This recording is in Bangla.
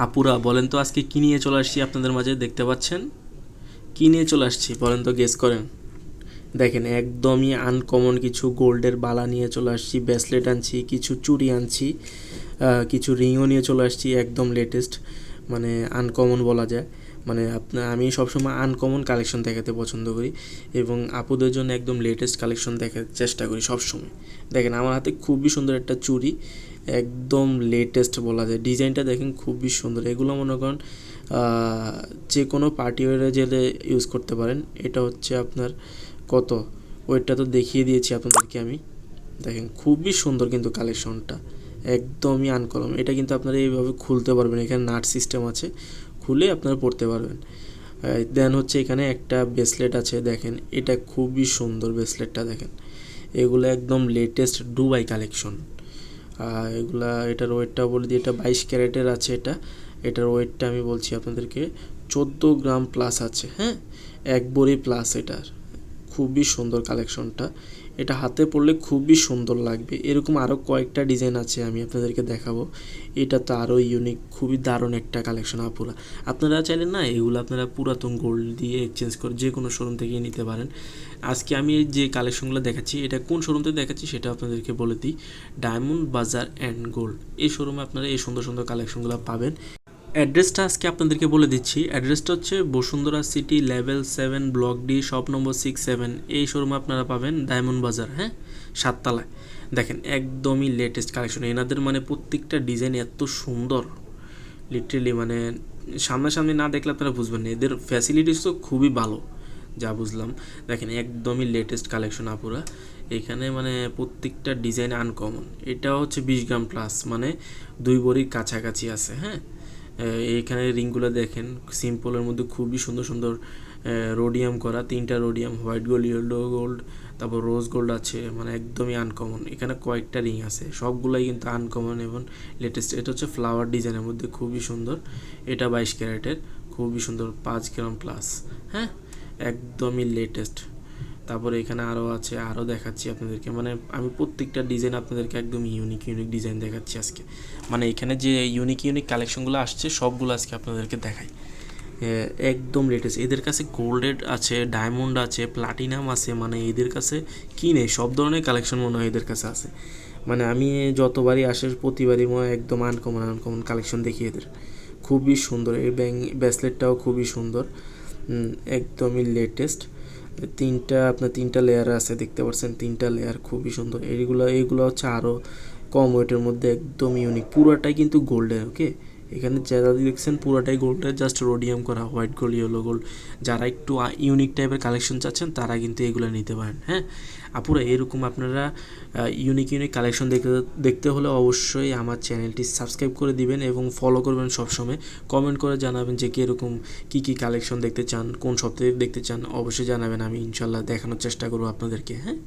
আপুরা বলেন তো আজকে কী নিয়ে চলে আসছি আপনাদের মাঝে? দেখতে পাচ্ছেন কী নিয়ে চলে আসছি, বলেন তো, গেস করেন। দেখেন, একদমই আনকমন কিছু গোল্ডের বালা নিয়ে চলে আসছি, ব্রেসলেট আনছি, কিছু চুড়ি আনছি, কিছু রিংও নিয়ে চলে আসছি, একদম লেটেস্ট, মানে আনকমন বলা যায়। মানে আমি সবসময় আনকমন কালেকশন দেখাতে পছন্দ করি এবং আপুদের জন্য একদম লেটেস্ট কালেকশন দেখার চেষ্টা করি সবসময়। দেখেন আমার হাতে খুবই সুন্দর একটা চুড়ি, একদম লেটেস্ট বলা যায়। ডিজাইনটা দেখেন খুবই সুন্দর। এগুলো মনে করেন যে কোনো পার্টি ওয়ারে জেলে ইউজ করতে পারেন। এটা হচ্ছে আপনার কত, ওয়েটটা তো দেখিয়ে দিয়েছি আপনাদেরকে আমি। দেখেন খুবই সুন্দর কিন্তু কালেকশনটা, একদমই আনকমন। এটা কিন্তু আপনারা এইভাবে খুলতে পারবেন, এখানে নাট সিস্টেম আছে, খুলে আপনারা পড়তে পারবেন। দেন হচ্ছে এখানে একটা ব্রেসলেট আছে, দেখেন এটা খুবই সুন্দর ব্রেসলেটটা। দেখেন এগুলো একদম লেটেস্ট দুবাই কালেকশন। এগুলা, এটার ওয়েটটা বলে দিই, এটা 22 ক্যারেটের আছে। এটার ওয়েটটা আমি বলছি আপনাদেরকে 14 গ্রাম প্লাস আছে। হ্যাঁ, 1 ভরি প্লাস এটার। খুবই সুন্দর কালেকশনটা, এটা হাতে পরলে খুবই সুন্দর লাগবে। এরকম আরও কয়েকটা ডিজাইন আছে, আমি আপনাদেরকে দেখাবো। এটা তো আরও ইউনিক, খুবই দারুণ একটা কালেকশন আপুরা। আপনারা চাইলেন না এগুলো আপনারা পুরাতন গোল্ড দিয়ে এক্সচেঞ্জ করে যে কোনো শোরুম থেকে নিতে পারেন। আজকে আমি যে কালেকশনগুলো দেখাচ্ছি এটা কোন শোরুম থেকে দেখাচ্ছি সেটা আপনাদেরকে বলে দিই। ডায়মন্ড বাজার অ্যান্ড গোল্ড, এই শোরুমে আপনারা এই সুন্দর সুন্দর কালেকশনগুলো পাবেন। অ্যাড্রেসটা আজকে আপনাদেরকে বলে দিচ্ছি। অ্যাড্রেসটা হচ্ছে Bashundhara city level 7 block D shop number 67। এই শোরুমে আপনারা পাবেন ডায়মন্ড বাজার, হ্যাঁ, 7 তলায়। দেখেন একদমই লেটেস্ট কালেকশন। এনাদের মানে প্রত্যেকটা ডিজাইন এত সুন্দর, লিটারেলি মানে সামনাসামনি না দেখলে আপনারা বুঝবেন না। এদের ফ্যাসিলিটিস তো খুবই ভালো, যা বুঝলাম। দেখেন একদমই লেটেস্ট কালেকশন আপুরা। এখানে মানে প্রত্যেকটা ডিজাইন আনকমন। এটা হচ্ছে 20 গ্রাম প্লাস, মানে 2 ভরির কাছাকাছি আছে। হ্যাঁ, এইখানে রিংগুলো দেখেন সিম্পলের মধ্যে খুবই সুন্দর সুন্দর রোডিয়াম করা, 3টা rhodium, white gold, yellow gold, তারপর রোজ গোল্ড আছে, মানে একদমই আনকমন। এখানে কয়েকটা রিং আছে, সবগুলাই কিন্তু আনকমন এবং লেটেস্ট। এটা হচ্ছে ফ্লাওয়ার ডিজাইনের মধ্যে খুবই সুন্দর। এটা 22 ক্যারেটের, খুবই সুন্দর, 5 গ্রাম প্লাস। হ্যাঁ, একদমই লেটেস্ট। তারপরে এখানে আরও আছে, আরও দেখাচ্ছি আপনাদেরকে। মানে আমি প্রত্যেকটা ডিজাইন আপনাদেরকে একদম ইউনিক ইউনিক ডিজাইন দেখাচ্ছি আজকে। মানে এখানে যে ইউনিক ইউনিক কালেকশনগুলো আসছে সবগুলো আজকে আপনাদেরকে দেখাই। একদম লেটেস্ট। এদের কাছে গোল্ডেড আছে, ডায়মন্ড আছে, প্লাটিনাম আছে, মানে এদের কাছে কী নেই, সব ধরনের কালেকশন মনে হয় এদের কাছে আছে। মানে আমি যতবারই আসে প্রতিবারই মনে হয় একদম আনকমন আনকমন কালেকশন দেখি এদের। খুবই সুন্দর। এই ব্রেসলেটটাও খুবই সুন্দর, একদমই লেটেস্ট। আপনার 3টা লেয়ার আছে, দেখতে পাচ্ছেন 3টা লেয়ার, খুবই সুন্দর। এইগুলো হচ্ছে আরও কম ওয়েটের মধ্যে, একদম ইউনিক। পুরোটাই কিন্তু গোল্ডের, ওকে। এখানে যারা দেখছেন পুরোটাই গোল্ডের, জাস্ট রোডিয়াম করা, হোয়াইট গোল্ড, ইয়েলো গোল্ড। যারা একটু ইউনিক টাইপের কালেকশন চাচ্ছেন তারা কিন্তু এগুলো নিতে পারেন। হ্যাঁ আপুরা, এরকম আপনারা ইউনিক ইউনিক কালেকশন দেখতে দেখতে হলে অবশ্যই আমার চ্যানেলটি সাবস্ক্রাইব করে দিবেন এবং ফলো করবেন সবসময়। কমেন্ট করে জানাবেন যে কীরকম কী কী কালেকশন দেখতে চান, কোন সপ্তাহে দেখতে চান, অবশ্যই জানাবেন। আমি ইনশাল্লাহ দেখানোর চেষ্টা করবো আপনাদেরকে। হ্যাঁ।